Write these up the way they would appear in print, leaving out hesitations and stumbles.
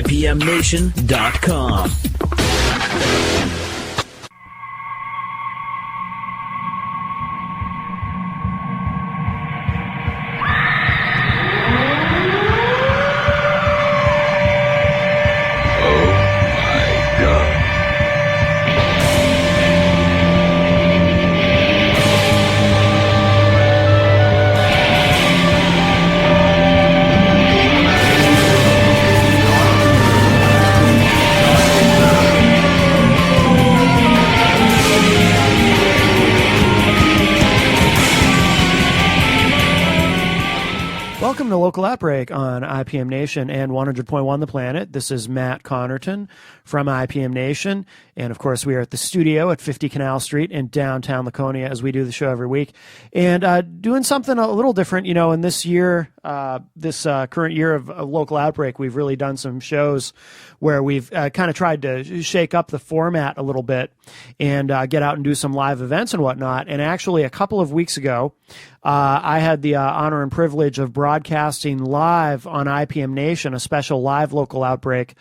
IPMNation.com. Welcome to Local Outbreak on IPM Nation and 100.1 The Planet. This is Matt Connerton from IPM Nation. And, of course, we are at the studio at 50 Canal Street in downtown Laconia as we do the show every week. And doing something a little different, you know, in this year, this current year of Local Outbreak, we've really done some shows where we've kind of tried to shake up the format a little bit and get out and do some live events and whatnot. And actually, a couple of weeks ago, I had the honor and privilege of broadcasting live on IPM Nation, a special live Local Outbreak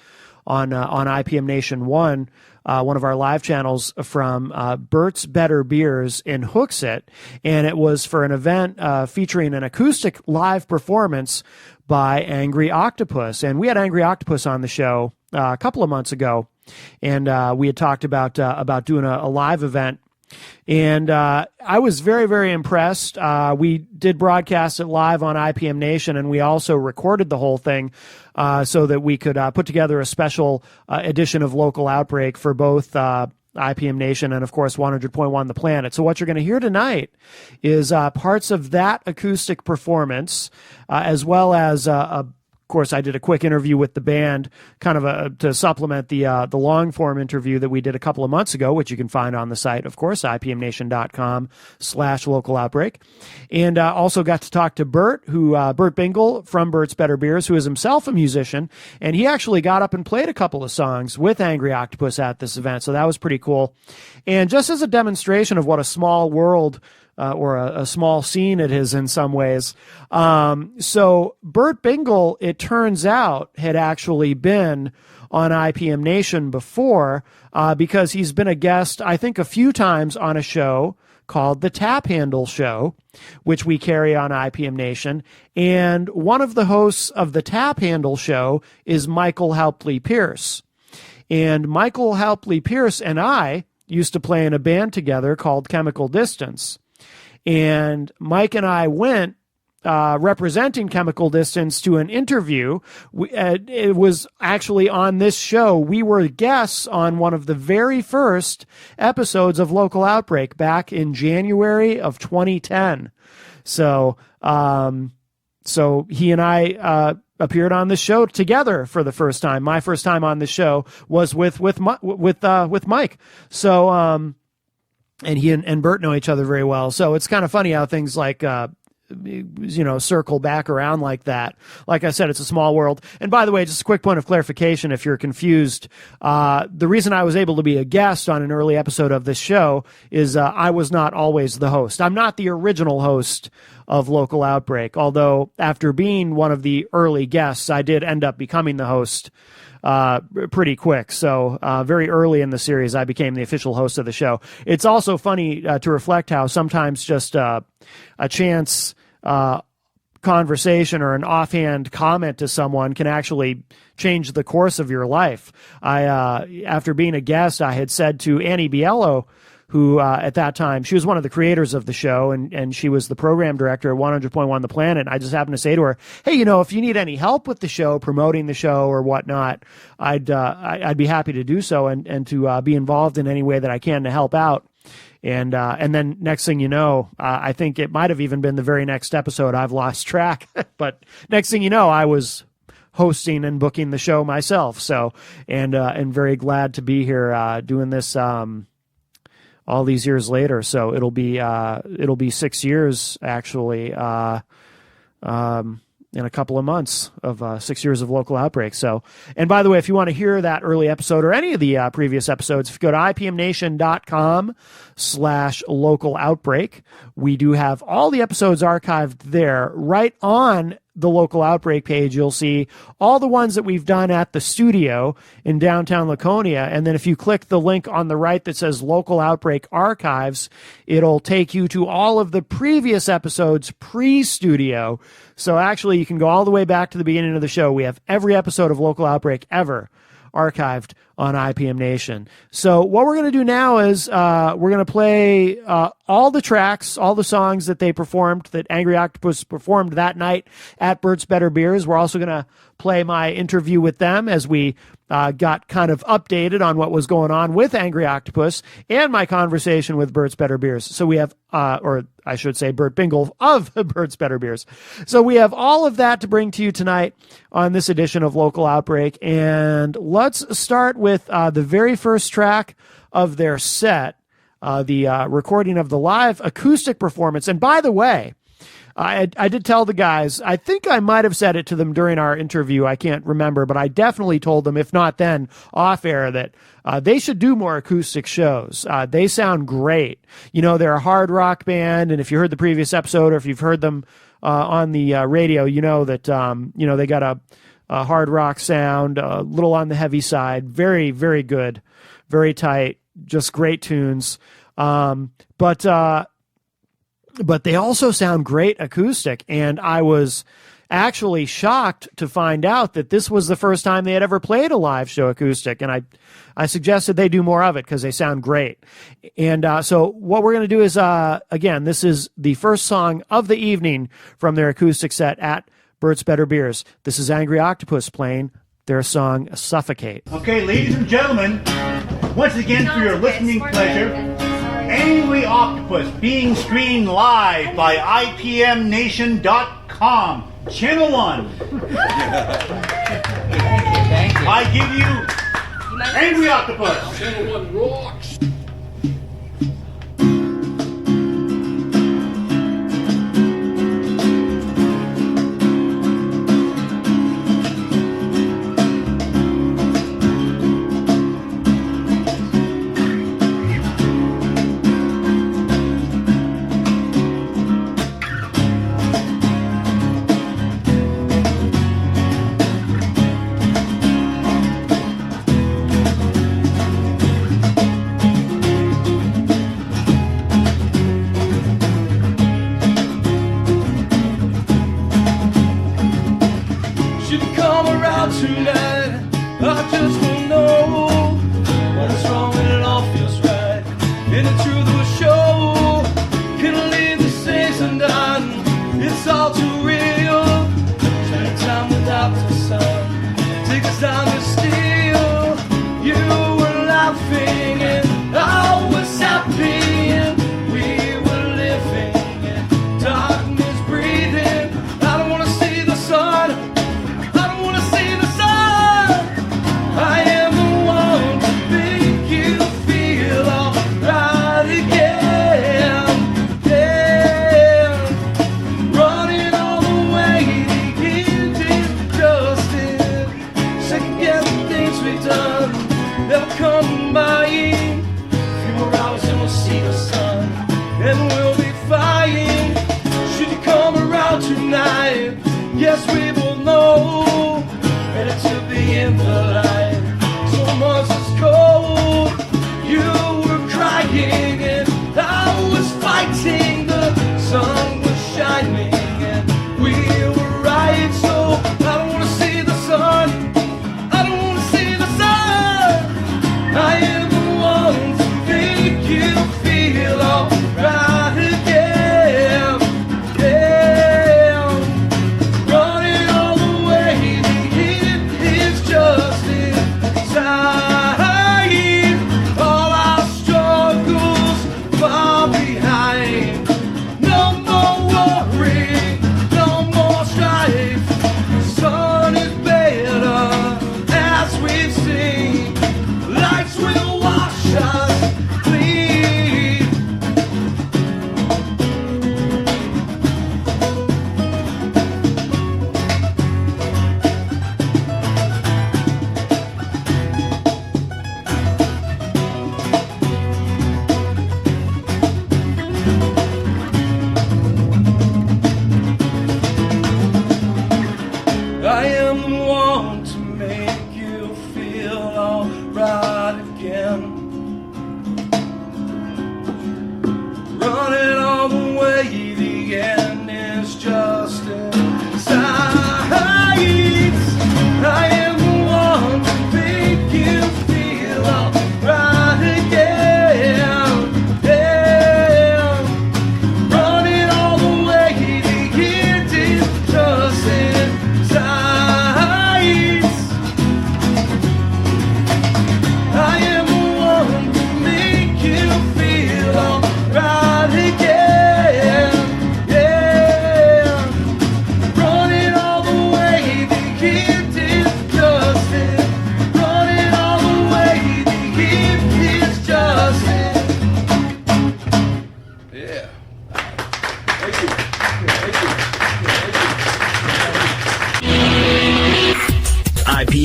on IPM Nation 1, one of our live channels from Bert's Better Beers in Hooksett. And it was for an event featuring an acoustic live performance by Angry Octopus. And we had Angry Octopus on the show a couple of months ago, and we had talked about doing a live event. And I was very, very impressed. We did broadcast it live on IPM Nation, and we also recorded the whole thing so that we could put together a special edition of Local Outbreak for both IPM Nation and, of course, 100.1 The Planet. So what you're going to hear tonight is parts of that acoustic performance, as well as of course, I did a quick interview with the band, kind of to supplement the long-form interview that we did a couple of months ago, which you can find on the site, of course, IPMNation.com/local outbreak. And also got to talk to Bert, Bert Bingle from Bert's Better Beers, who is himself a musician, and he actually got up and played a couple of songs with Angry Octopus at this event, so that was pretty cool. And just as a demonstration of what a small world or a small scene it is in some ways. So Bert Bingle, it turns out, had actually been on IPM Nation before because he's been a guest, I think, a few times on a show called The Tap Handle Show, which we carry on IPM Nation. And one of the hosts of The Tap Handle Show is Michael Halpley Pierce. And Michael Halpley Pierce and I used to play in a band together called Chemical Distance. And Mike and I went representing Chemical Distance to an interview. It was actually on this show. We were guests on one of the very first episodes of Local Outbreak back in January of 2010. So he and I appeared on this show together for the first time. My first time on the show was with Mike. So and he and Bert know each other very well. So it's kind of funny how things like, circle back around like that. Like I said, it's a small world. And by the way, just a quick point of clarification if you're confused. The reason I was able to be a guest on an early episode of this show is I was not always the host. I'm not the original host of Local Outbreak, although after being one of the early guests, I did end up becoming the host pretty quick. So very early in the series, I became the official host of the show. It's also funny to reflect how sometimes just a chance conversation or an offhand comment to someone can actually change the course of your life. After being a guest, I had said to Annie Biello, who at that time, she was one of the creators of the show, and she was the program director at 100.1 The Planet. I just happened to say to her, hey, if you need any help with the show, promoting the show or whatnot, I'd be happy to do so and to be involved in any way that I can to help out. And then next thing you know, I think it might have even been the very next episode. I've lost track. But next thing you know, I was hosting and booking the show myself. So, and very glad to be here doing this all these years later. So it'll be 6 years actually in a couple of months of 6 years of Local Outbreak. So, and by the way, if you want to hear that early episode or any of the previous episodes, if you go to IPMNation.com/local outbreak, we do have all the episodes archived there right on the local Outbreak page, you'll see all the ones that we've done at the studio in downtown Laconia. And then if you click the link on the right that says Local Outbreak Archives, it'll take you to all of the previous episodes pre-studio. So actually, you can go all the way back to the beginning of the show. We have every episode of Local Outbreak ever archived on IPM Nation. So what we're going to do now is we're going to play all the tracks, all the songs that they performed, that Angry Octopus performed that night at Bert's Better Beers. We're also going to play my interview with them as we got kind of updated on what was going on with Angry Octopus, and my conversation with Bert's Better Beers. So we have, or I should say Bert Bingle of Bert's Better Beers. So we have all of that to bring to you tonight on this edition of Local Outbreak. And let's start with the very first track of their set, the recording of the live acoustic performance. And by the way, I did tell the guys, I think I might have said it to them during our interview, I can't remember, but I definitely told them, if not then, off air, that they should do more acoustic shows. They sound great. You know, they're a hard rock band, and if you heard the previous episode, or if you've heard them on the radio, you know that, you know, they got a hard rock sound, a little on the heavy side, very, very good, very tight, just great tunes. But they also sound great acoustic, and I was actually shocked to find out that this was the first time they had ever played a live show acoustic, and I suggested they do more of it because they sound great. And so what we're going to do is, again, this is the first song of the evening from their acoustic set at Bert's Better Beers. This is Angry Octopus playing their song Suffocate. Okay, ladies and gentlemen, once again for your listening pleasure, Angry Octopus being streamed live by IPMNation.com, Channel 1. Thank you. I give you Angry Octopus. Channel 1 rocks. Second guess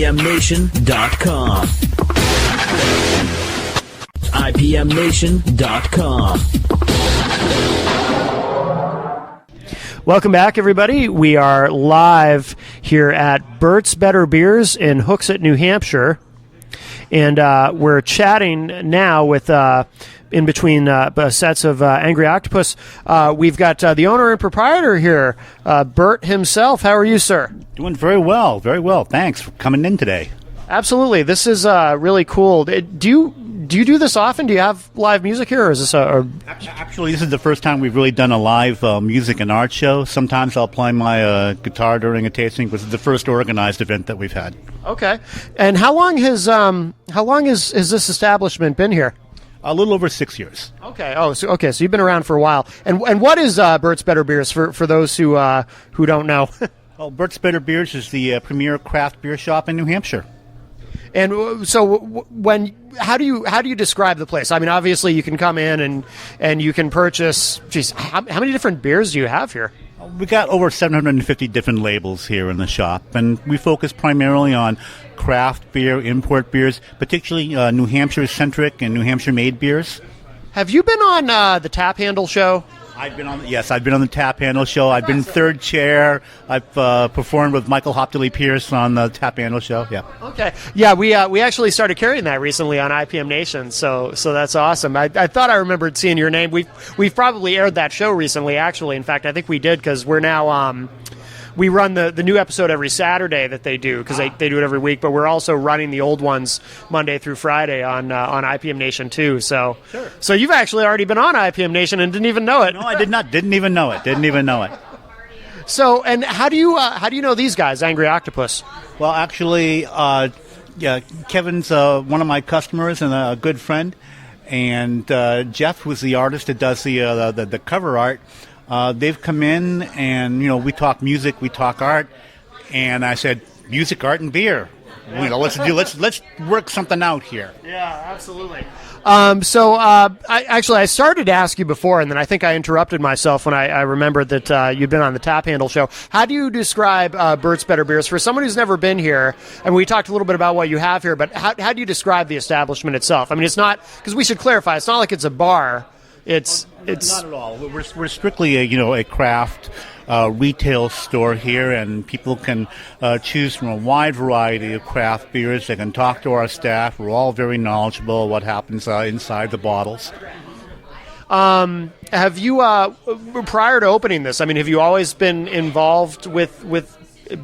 IPMNation.com. IPMNation.com. Welcome back, everybody. We are live here at Bert's Better Beers in Hooksett, New Hampshire. And we're chatting now with, in between sets of Angry Octopus, we've got the owner and proprietor here, Bert himself. How are you, sir? Doing very well, very well. Thanks for coming in today. Absolutely. This is really cool. Do you do this often? Do you have live music here, or is this Actually, this is the first time we've really done a live music and art show. Sometimes I'll play my guitar during a tasting, but it's the first organized event that we've had. Okay. And how long has this establishment been here? A little over 6 years. Okay. Oh, so you've been around for a while. And what is Bert's Better Beers for those who don't know? Well, Bert's Better Beers is the premier craft beer shop in New Hampshire. And so, how do you describe the place? I mean, obviously, you can come in and you can purchase. Geez, how many different beers do you have here? We got over 750 different labels here in the shop, and we focus primarily on craft beer, import beers, particularly New Hampshire-centric and New Hampshire-made beers. Have you been on the Tap Handle show? I've been on the Tap Handle show. I've been third chair. I've performed with Michael Hopdilly Pierce on the Tap Handle show. Yeah. Okay. Yeah, we actually started carrying that recently on IPM Nation, so that's awesome. I thought I remembered seeing your name. We've probably aired that show recently. Actually, in fact, I think we did because we're now. We run the new episode every Saturday that they do because they do it every week, but we're also running the old ones Monday through Friday on IPM Nation too. So, sure. So you've actually already been on IPM Nation and didn't even know it. No, I did not. Didn't even know it. So, and how do you know these guys, Angry Octopus? Well, actually, Kevin's one of my customers and a good friend, and Jeff was the artist that does the cover art. They've come in and, we talk music, we talk art, and I said, music, art, and beer. Let's work something out here. Yeah, absolutely. I started to ask you before, and then I think I interrupted myself when I remembered that you'd been on the Tap Handle show. How do you describe Bert's Better Beers for someone who's never been here? And we talked a little bit about what you have here, but how do you describe the establishment itself? I mean, it's not, because we should clarify, it's not like it's a bar. It's not at all. We're strictly a craft retail store here, and people can choose from a wide variety of craft beers. They can talk to our staff. We're all very knowledgeable of what happens inside the bottles. Have you prior to opening this? I mean, have you always been involved with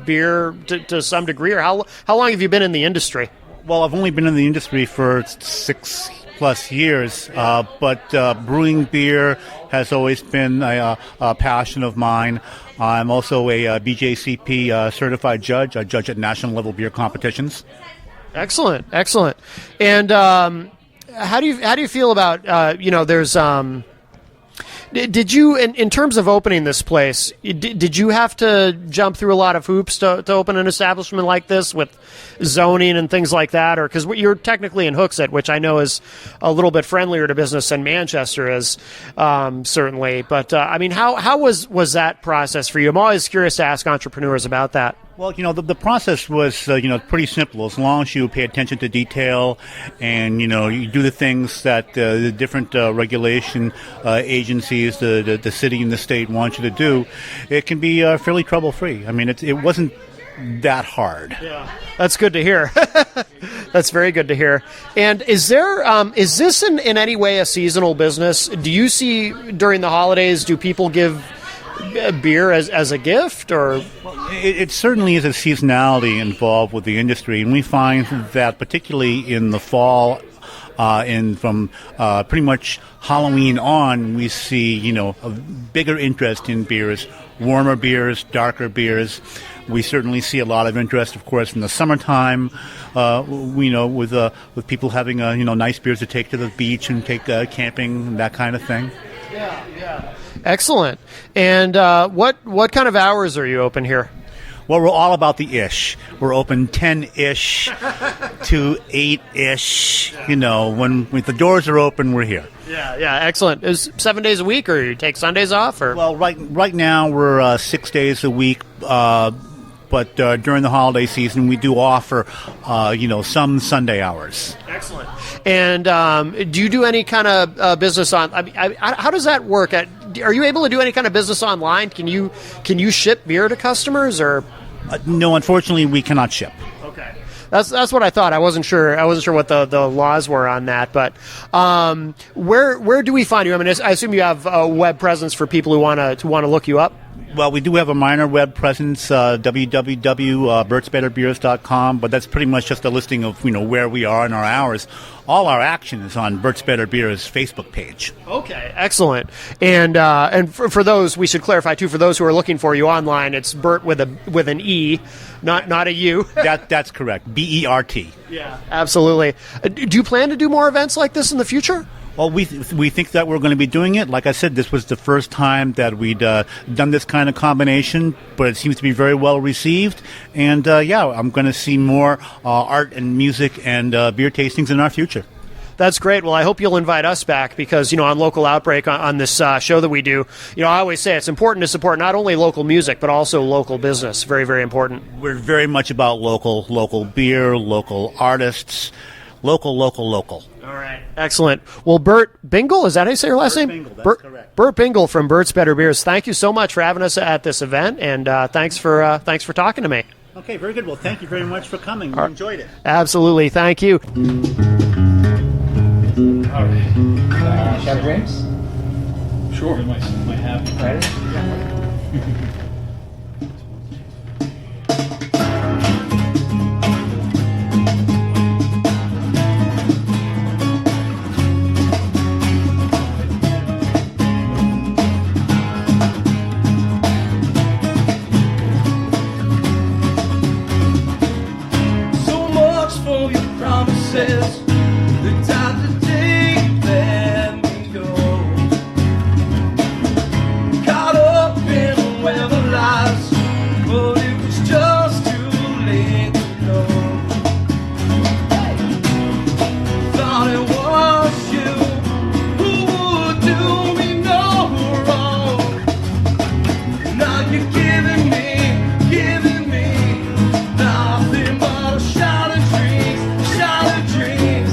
beer to some degree, or how long have you been in the industry? Well, I've only been in the industry for 6+ years, but brewing beer has always been a passion of mine. I'm also a BJCP certified judge. I judge at national level beer competitions. Excellent. And how do you feel about there's did you in terms of opening this place, did you have to jump through a lot of hoops to open an establishment like this with zoning and things like that, or because you're technically in Hooksett, which I know is a little bit friendlier to business than Manchester is, certainly, but I mean, how was that process for you? I'm always curious to ask entrepreneurs about that. Well, the process was, pretty simple. As long as you pay attention to detail and, you do the things that the different regulation agencies, the city and the state want you to do, it can be fairly trouble-free. I mean, it wasn't that hard. Yeah, that's good to hear. That's very good to hear. And is this in any way a seasonal business? Do you see during the holidays, do people give beer as a gift, or? It certainly is a seasonality involved with the industry, and we find that particularly in the fall, from pretty much Halloween on, we see a bigger interest in beers, warmer beers, darker beers. We certainly see a lot of interest, of course, in the summertime. With people having nice beers to take to the beach and take camping and that kind of thing. Yeah. Excellent. And what kind of hours are you open here? Well, we're all about the ish. We're open 10-ish to 8-ish. When the doors are open, we're here. Yeah, excellent. Is 7 days a week, or you take Sundays off? Or? Well, right now we're 6 days a week. but during the holiday season, we do offer, some Sunday hours. Excellent. And do you do any kind of business on? How does that work? Are you able to do any kind of business online? Can you ship beer to customers or? No, unfortunately, we cannot ship. Okay, that's what I thought. I wasn't sure what the laws were on that. But where do we find you? I mean, I assume you have a web presence for people who want to look you up. Well, we do have a minor web presence, www.bertsbetterbeers.com, but that's pretty much just a listing of where we are in our hours. All our action is on Bert's Better Beers Facebook page. Okay, excellent. And for those, we should clarify too. For those who are looking for you online, it's Bert with an E, not a U. That's correct. BERT. Yeah, absolutely. Do you plan to do more events like this in the future? Well, we think that we're going to be doing it. Like I said, this was the first time that we'd done this kind of combination, but it seems to be very well received. And, I'm going to see more art and music and beer tastings in our future. That's great. Well, I hope you'll invite us back because, on Local Outbreak on this show that we do, I always say it's important to support not only local music, but also local business. Very, very important. We're very much about local beer, local artists, local. All right. Excellent. Well, Bert Bingle, is that how you say your last name? Bingle, that's correct. Bert Bingle from Bert's Better Beers. Thank you so much for having us at this event, and thanks for talking to me. Okay, very good. Well, thank you very much for coming. We enjoyed it. Absolutely. Thank you. All right. Shot of drinks? Sure. Might have. Ready? So much for your promises. The time to take them and go. Caught up in weather lies, but it was just too late to know. Thought it was you who would do me no wrong. Now you're giving me nothing but a shot of dreams,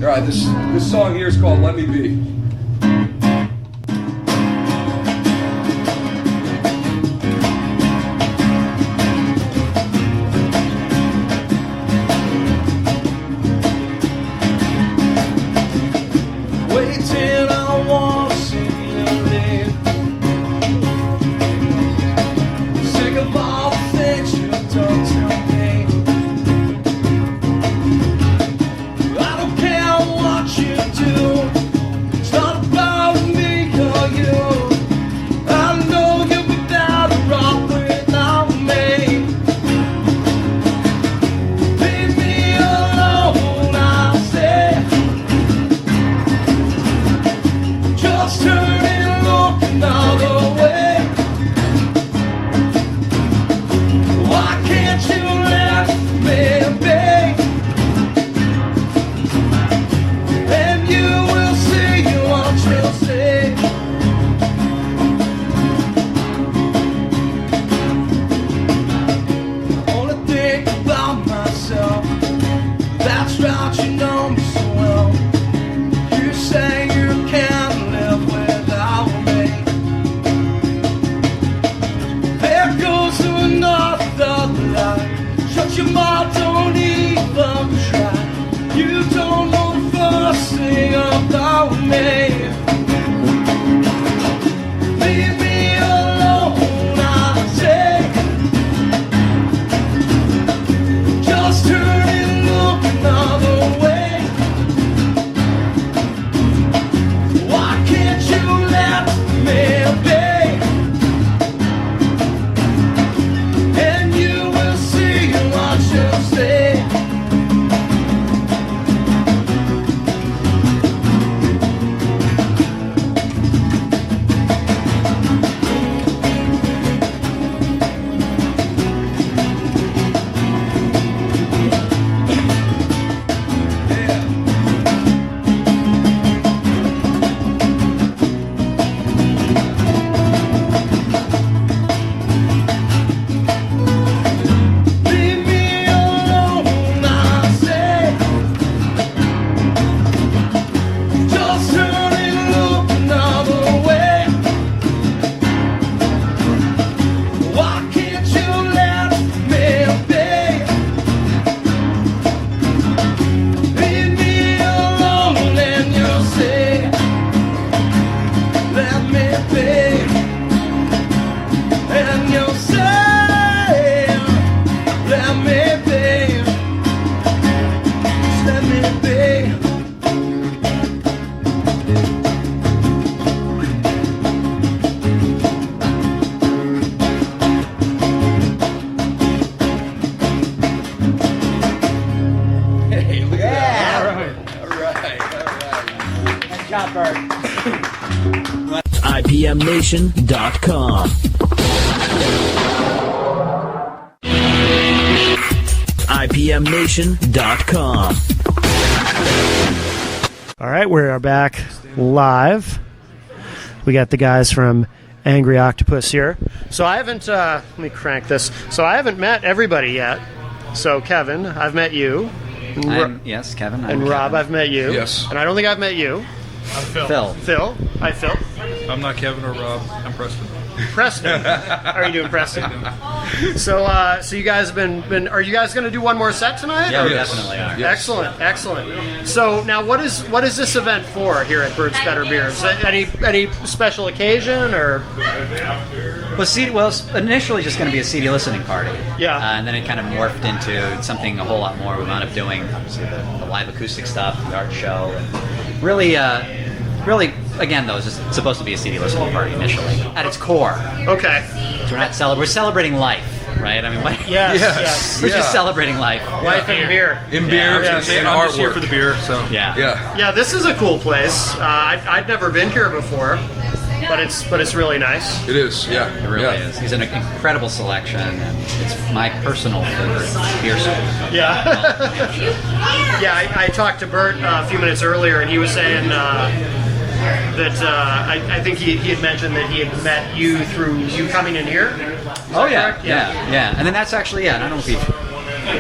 All right, this song here is called Let Me Be. Waiting, I want to see you leave. Sick of all the things you've done to me. I don't care what you do. It's not about me or you. I know you'll be better off without me. Leave me alone, I say. Just turn and look another way. Why can't you let me be? And you will see what you'll see. I only think about myself. That's right, you know me so well. You say you can't live without me. There goes to another life. Shut your mouth, don't even try. You don't know the first thing about me. Leave me alone, I say. Just turn and look another way. Why can't you let me be? And you will see what you'll see. Leave me alone, I say. Just turn and look another way. Why can't you let me be? Leave me alone and you'll see. Let me be. And you'll say, let me be. Just let me be. Hey, look at that. All right. Good job, Bert. IPMNation.com. IPMNation.com. All right, we are back live. We got the guys from Angry Octopus here. So I haven't, let me crank this. So I haven't met everybody yet. So Kevin, I've met you. Yes, Kevin. And Rob, I've met you. Yes. And I don't think I've met you. Phil. Phil. Hi, Phil. I'm not Kevin or Rob. I'm Preston. Preston. How are you doing, Preston? So you guys have been are you guys going to do one more set tonight? Yeah, or- we definitely are. Yes. Excellent. So now, what is this event for here at Bert's Better Beers? Any special occasion or? Well, it's initially just going to be a CD listening party. Yeah. And then it kind of morphed into something a whole lot more. We wound up doing obviously the live acoustic stuff, the art show, and really, again, though, it's just supposed to be a CD listening party initially. At its core, Okay. we're not we're celebrating life, right? I mean, Yes. we're just celebrating life. Life and beer. In beer Yes. and I'm just here artwork. for the beer, so. Yeah. Yeah. Yeah, this is a cool place. I'd never been here before, but it's really nice. It is. Yeah. It really is. He's an incredible selection, and it's my personal favorite beer store. Yeah. Yeah, I talked to Bert a few minutes earlier, and he was saying that I think he had mentioned that he had met you through you coming in here. Oh yeah. And then that's actually I don't know if you've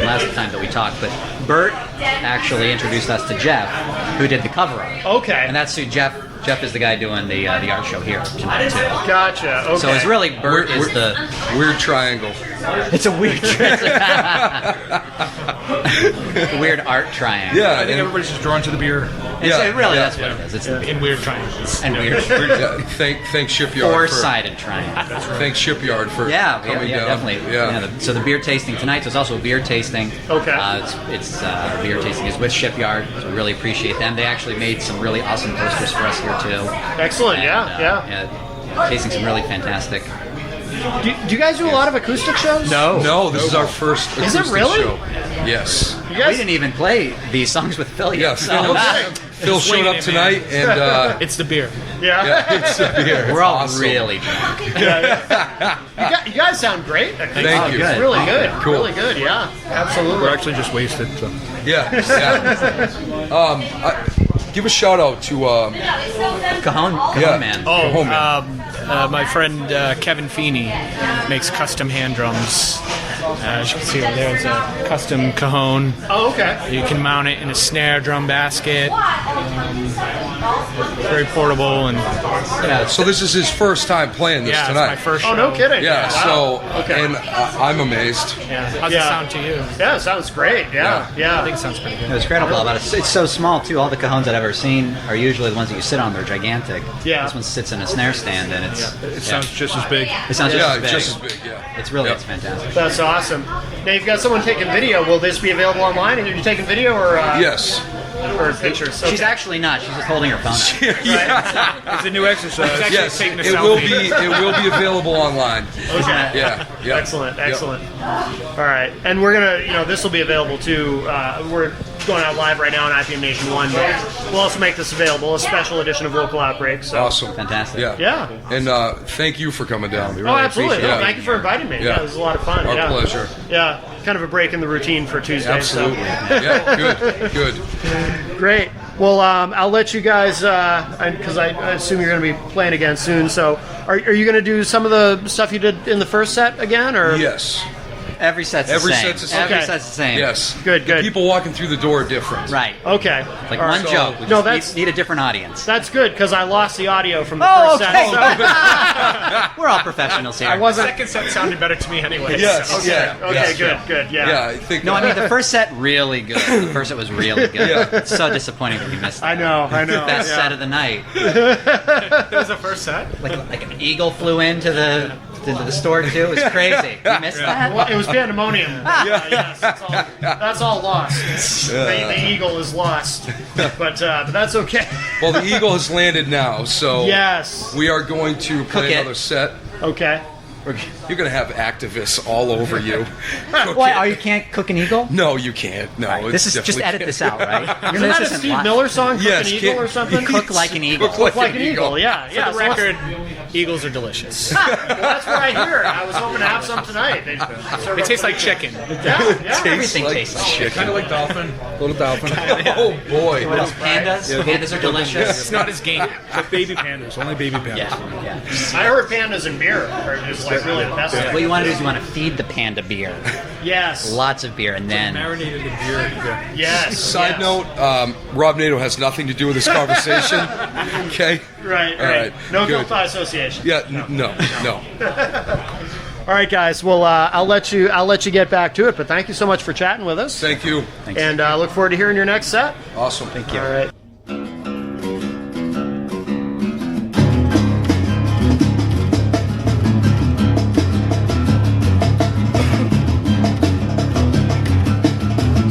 last time that we talked. But Bert actually introduced us to Jeff, who did the cover art. Okay. And that's who Jeff is the guy doing the art show here tonight too. Gotcha. Okay. So it's really Bert is the Weird triangle. it's a weird weird art triangle. Yeah, I think and- everybody's just drawn to the beer. It really that's what it is. It's In weird triangles. and weird yeah, thanks Shipyard four-sided triangle. Thanks Shipyard for Yeah, coming down. definitely. Yeah. So the beer tasting tonight. So it's also a beer tasting. Okay. It's beer tasting is with Shipyard. So we really appreciate them. They actually made some really awesome posters for us here too. Excellent. And, Yeah. tasting some really fantastic. Do you guys do a lot of acoustic shows? No, this is our first Is it acoustic really? show. Yes. You We guys? didn't even play these songs with Phil Yeah, yet. So Phil showed up tonight, and It's the beer. Yeah. yeah, it's a beer. we're all Awesome. really drunk. You guys sound great. Thank you. good. Really good. Cool. Really good. Yeah. Absolutely. We're actually just wasted. So. Yeah. Give a shout out to Cajon yeah. man. Oh, Home man. my friend Kevin Feeney makes custom hand drums. As you can see over there, it's a custom cajon. Oh, okay. You can mount it in a snare drum basket. Very portable and So this is his first time playing this yeah, tonight. it's my first show. Oh, no kidding. Yeah. Wow. So Okay. and I'm amazed. Yeah. How's it Yeah. sound to you? Yeah, it sounds great. Yeah. Yeah. I think it sounds pretty good. What's incredible about it, it's so small too. All the cajones I've ever seen are usually the ones that you sit on. They're gigantic. Yeah. This one sits in a snare stand, and It sounds just as big. It sounds Yeah, just as just big. as big. Yeah. It's really Yeah. it's fantastic. That's awesome. Now you've got someone taking video. Will this be available online? Are you taking video or Yes. or pictures? She's actually not. She's just holding her phone out. It's a new exercise. It's actually Yes. taking a It will selfie. be available online. Okay. Yeah. Yeah. Excellent. Yep. Excellent. All right, and we're gonna, this will be available too. We're going out live right now on IPM Nation 1, but we'll also make this available, a special edition of Local Outbreak. So. Awesome. Fantastic. Yeah. Yeah. And thank you for coming down. We Oh, really absolutely. appreciate No, it. thank you for inviting me. Yeah. Yeah, it was a lot of fun. Our yeah. pleasure. Yeah, kind of a break in the routine for Tuesday. Absolutely. Yeah. Good. So. Great. Well, I'll let you guys, because I assume you're going to be playing again soon. So, are you going to do some of the stuff you did in the first set again, or? Yes. Every set's the Every same. set's the same. Every Okay. set's the same. Yes. Good, good. The people walking through the door are different. Right. Okay. Like All one right. joke. We No, just that's- need a different audience. That's good because I lost the audio from the Oh, first okay. set. So We're all professionals here. I wasn't. Second set sounded better to me anyway. Yes. So. Yeah. Okay, yes. good. Yeah. Yeah. I think. No, I mean the first set really good. The first set was really good. Yeah. It's so disappointing that we missed that. I know. Best yeah. set of the night. That was the first set. Like an eagle flew into the store too. It was crazy. You missed that? Well, it was pandemonium. Yes, that's all lost. The eagle is lost, but that's okay. Well, the eagle has landed now, so Yes. we are going to Cook play it. another set. Okay. You're going to have activists all over you. Why? Oh, you can't cook an eagle? No, you can't. No, Right. it's This is just definitely edit can't. this out, right? Isn't that a isn't Steve live. Miller song? Cook Yes, an eagle can't- or something? Cook like an eagle. Cook Like an eagle. Yeah. For the so record, eagles are delicious. well, that's what I hear. I was hoping to have some tonight. They They taste like chicken. Yeah. Everything tastes like shit. Kind of like dolphin. Little dolphin. Oh boy. What else? Pandas? Pandas are delicious. It's not as game. But baby pandas. Only baby pandas. Yeah. I heard pandas and beer are just like really the best. What you want to do is you want to feed the panda beer. Yes. Lots of beer, and then Marinated in beer. Yes. Side yes. note, Rob Nato has nothing to do with this conversation. Okay? Right. All right. No Good. guilt by association. Yeah, no. All right, guys. Well, I'll let you get back to it. But thank you so much for chatting with us. Thank you. And look forward to hearing your next set. Awesome. Thank you. All right.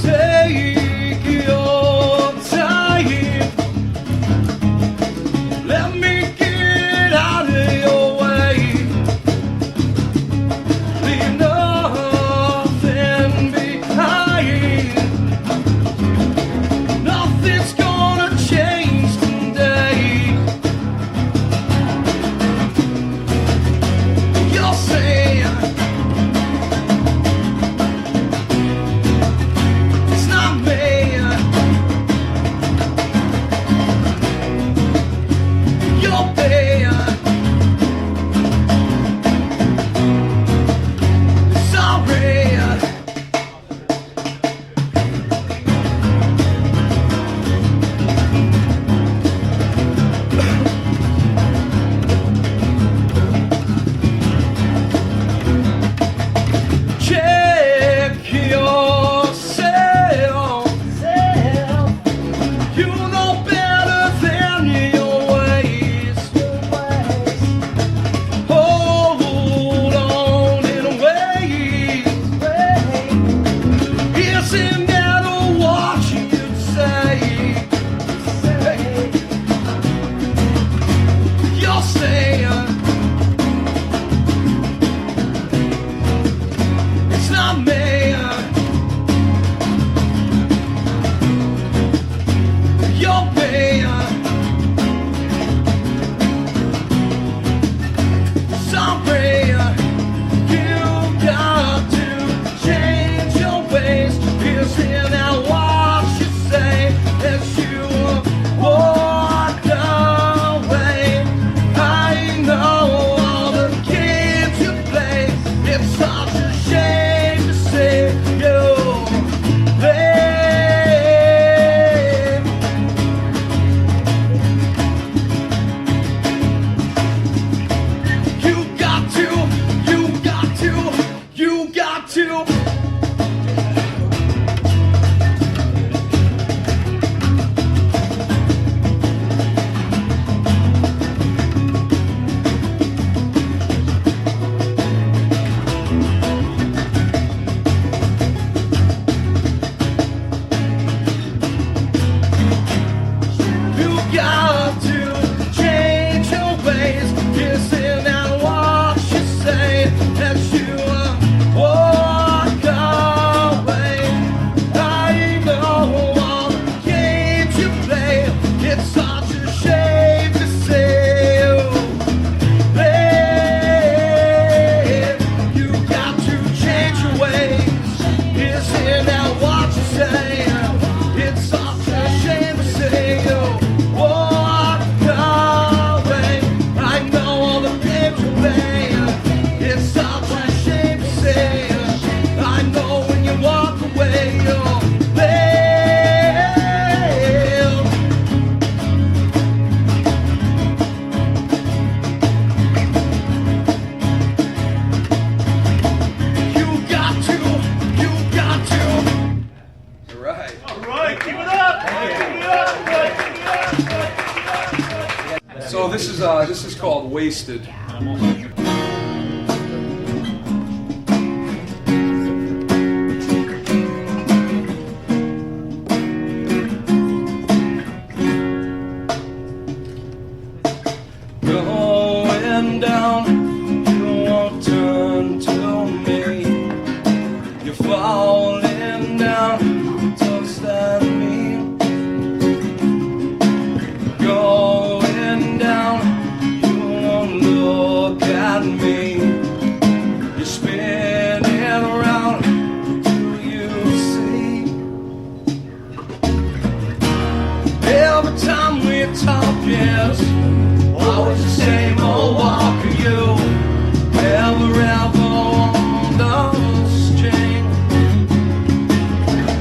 Take your time. Let me get out of your way. Leave nothing behind. Nothing's gonna So this is called Wasted. Going down, you won't turn to me. You're falling down, toast at me. Going down, you won't look at me. You're spinning around, do you see? Every time we talk, yes, always the same old walk of you. Never ever on the string.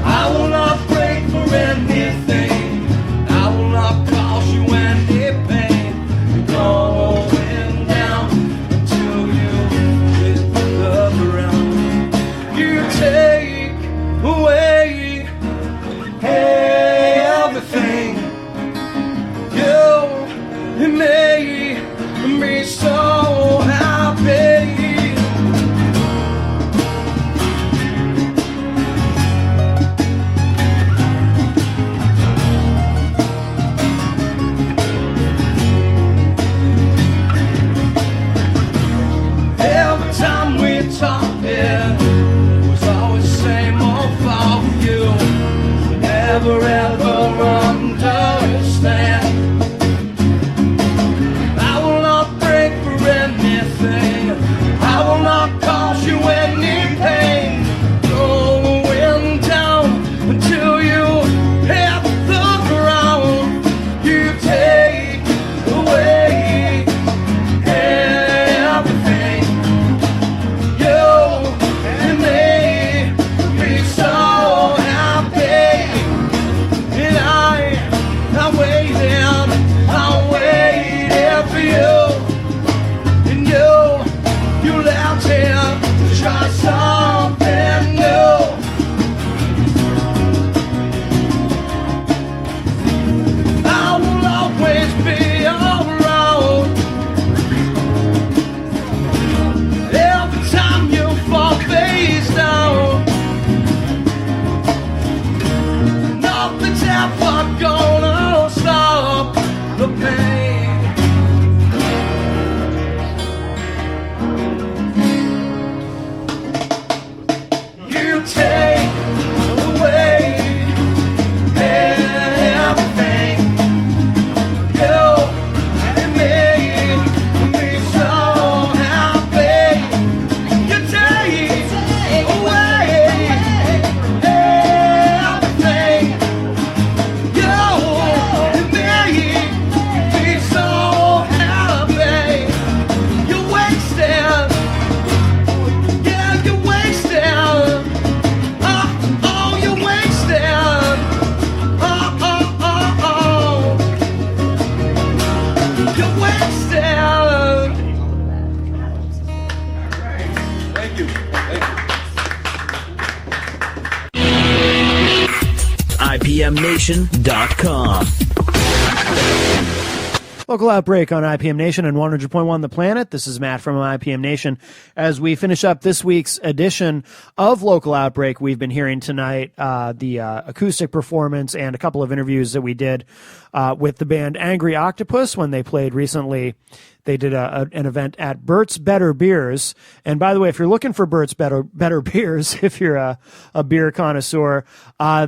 I will not break for anything. I will not cause you any pain. You're going down until you hit the ground. You take away everything. You made me so happy. Every time we talked, it was always the same old fault for you. Never ever understand. I will not cause you any pain. Going down until you hit the ground. You take away everything. You made me so happy. And I waited for you. You left him to try something new. I will always be around. Every time you fall face down, nothing's ever gonna stop the pain. Take away everything. You made me so happy. You take away everything. You made me so happy. You're wasted. Yeah, you're wasted. IPMNation.com. Local Outbreak on IPM Nation and 100.1 The Planet. This is Matt from IPM Nation. As we finish up this week's edition of Local Outbreak, we've been hearing tonight the acoustic performance and a couple of interviews that we did with the band Angry Octopus when they played recently. They did an event at Bert's Better Beers. And by the way, if you're looking for Bert's Better Beers, if you're a beer connoisseur,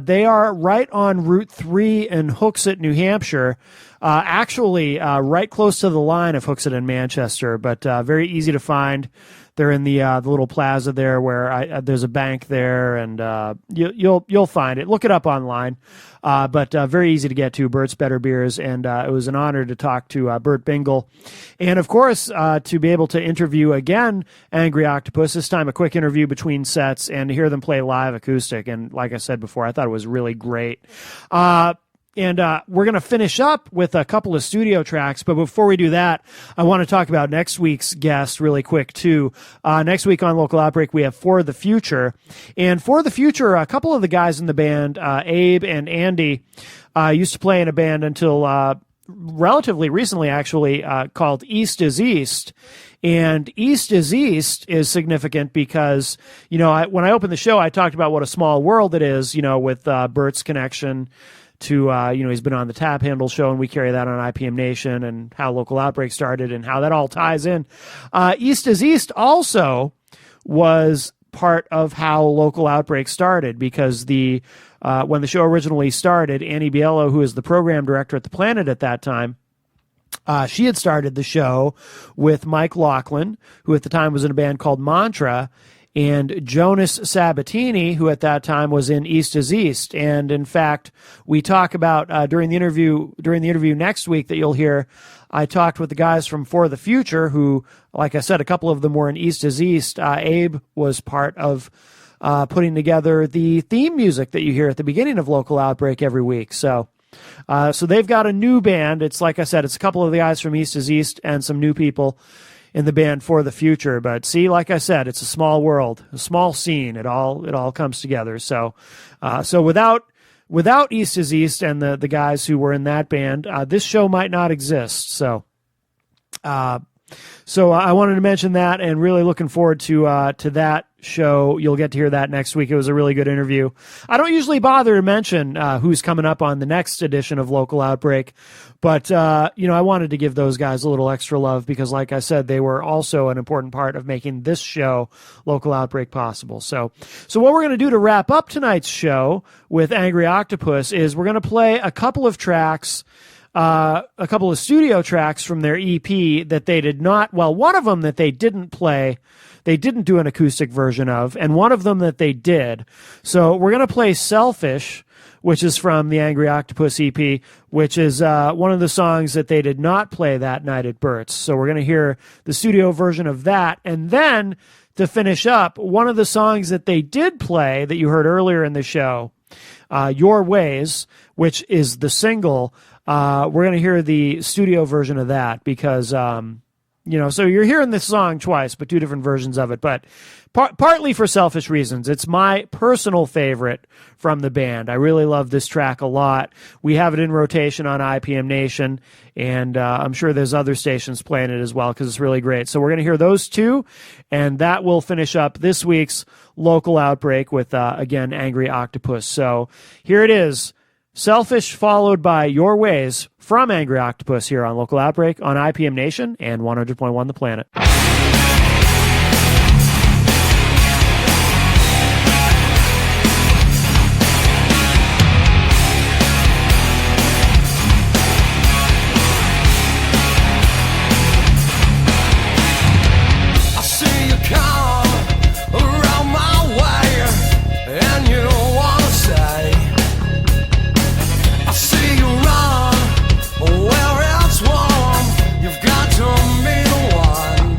they are right on Route 3 in Hooksett, New Hampshire. Actually, right close to the line of Hooksett and Manchester, but very easy to find. They're in the little plaza there where there's a bank there, and you'll find it. Look it up online. But very easy to get to, Bert's Better Beers, and it was an honor to talk to Bert Bingle. And, of course, to be able to interview again Angry Octopus, this time a quick interview between sets, and to hear them play live acoustic. And like I said before, I thought it was really great. And we're going to finish up with a couple of studio tracks. But before we do that, I want to talk about next week's guest really quick, too. Next week on Local Outbreak, we have For the Future. And For the Future, a couple of the guys in the band, Abe and Andy, used to play in a band until relatively recently, actually, called East is East. And East is East is significant because, when I opened the show, I talked about what a small world it is, with Bert's connection to, he's been on the Tap Handle show, and we carry that on IPM Nation, and how Local Outbreak started and how that all ties in. East is East also was part of how Local Outbreak started, because when the show originally started, Annie Biello, who is the program director at the Planet at that time, she had started the show with Mike Laughlin, who at the time was in a band called Mantra, and Jonas Sabatini, who at that time was in East is East. And in fact, we talk about during the interview next week that you'll hear, I talked with the guys from For the Future, who, like I said, a couple of them were in East is East. Abe was part of putting together the theme music that you hear at the beginning of Local Outbreak every week. So they've got a new band. It's, like I said, it's a couple of the guys from East is East and some new people in the band For the Future. But see, like I said, it's a small world, a small scene. It all comes together. So without East is East and the guys who were in that band, this show might not exist. So I wanted to mention that, and really looking forward to that show. You'll get to hear that next week. It was a really good interview. I don't usually bother to mention who's coming up on the next edition of Local Outbreak, but I wanted to give those guys a little extra love because, like I said, they were also an important part of making this show, Local Outbreak, possible. So what we're going to do to wrap up tonight's show with Angry Octopus is we're going to play a couple of tracks, a couple of studio tracks from their EP that they did not, well, one of them that they didn't play, they didn't do an acoustic version of, and one of them that they did. So we're going to play Selfish, which is from the Angry Octopus EP, which is one of the songs that they did not play that night at Bert's. So we're going to hear the studio version of that, and then to finish up, one of the songs that they did play that you heard earlier in the show, Your Ways, which is the single. We're going to hear the studio version of that because, so you're hearing this song twice, but two different versions of it. But partly for selfish reasons. It's my personal favorite from the band. I really love this track a lot. We have it in rotation on IPM Nation, and I'm sure there's other stations playing it as well because it's really great. So we're going to hear those two, and that will finish up this week's Local Outbreak with, again, Angry Octopus. So here it is. Selfish, followed by Your Ways from Angry Octopus here on Local Outbreak on IPM Nation and 100.1 The Planet. I see you come around my way, and you don't want to say. I see you run where it's warm. You've got to be the one.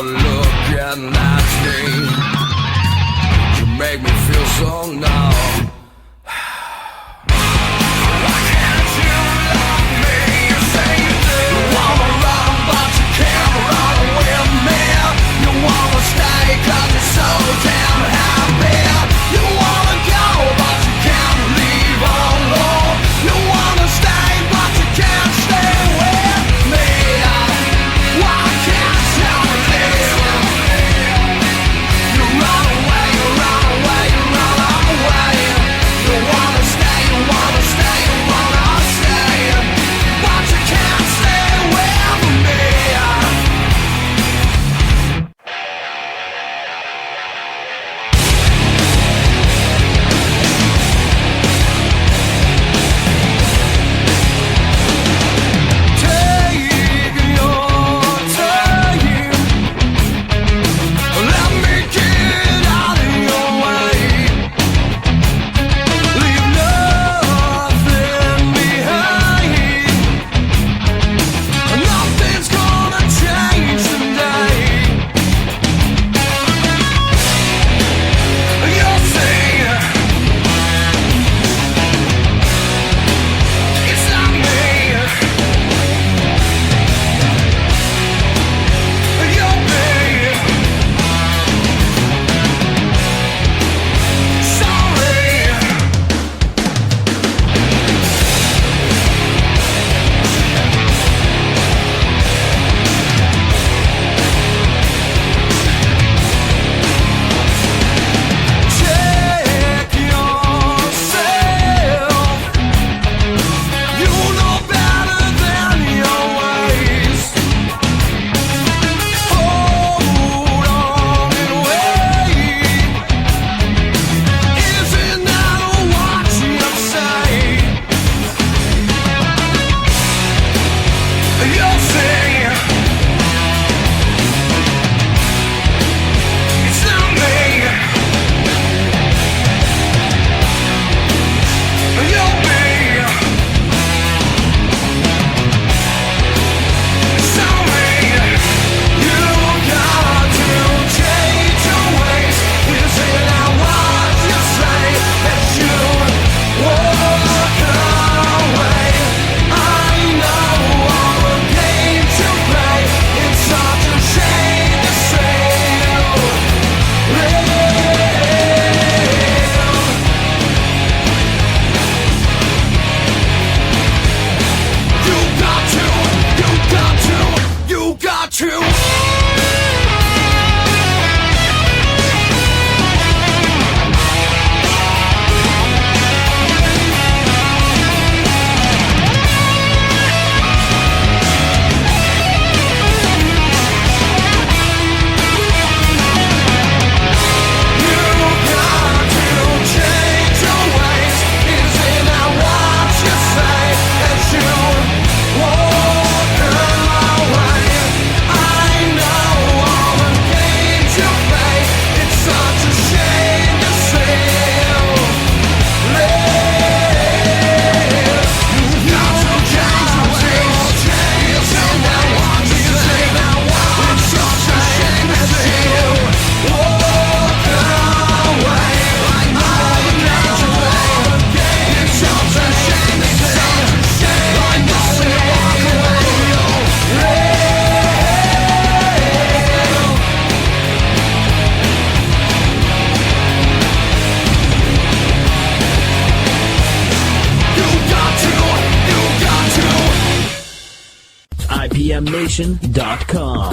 out looking at me. You make me feel so numb. Why can't you love me? You say you do. You wanna run but you can't run with me. You wanna stay 'cause you're so damn happy. You wanna go but you can't leave alone. You wanna stay but you can't stay with me. Why can't you leave? You run away, you run away, you run away. You wanna stay, you wanna stay, you wanna stay, but you can't stay with me. Take your time. Let me get out of your way. Leave nothing behind. Nothing's gonna change today. You'll see. It's not me. You'll be sorry. Check yourself. You know better than your ways. Hold on and wait. Isn't that what you say? You'll see. It's not me. You'll be sorry. You got to change your ways. Isn't that what you say? That you walk away. I know all the games you play. It's such a shame to say you live. You got to, you got to, you got to. You got to change your ways. Isn't that what you say? As you walk away. I know all the games you play. It's such a shame to see you live. You got to change your ways. Isn't that what you say? It's such a shame to see you walk away. I know the games you play. It's such a shame to see you. I know you walk away. You got to, you got to. IPMNation.com.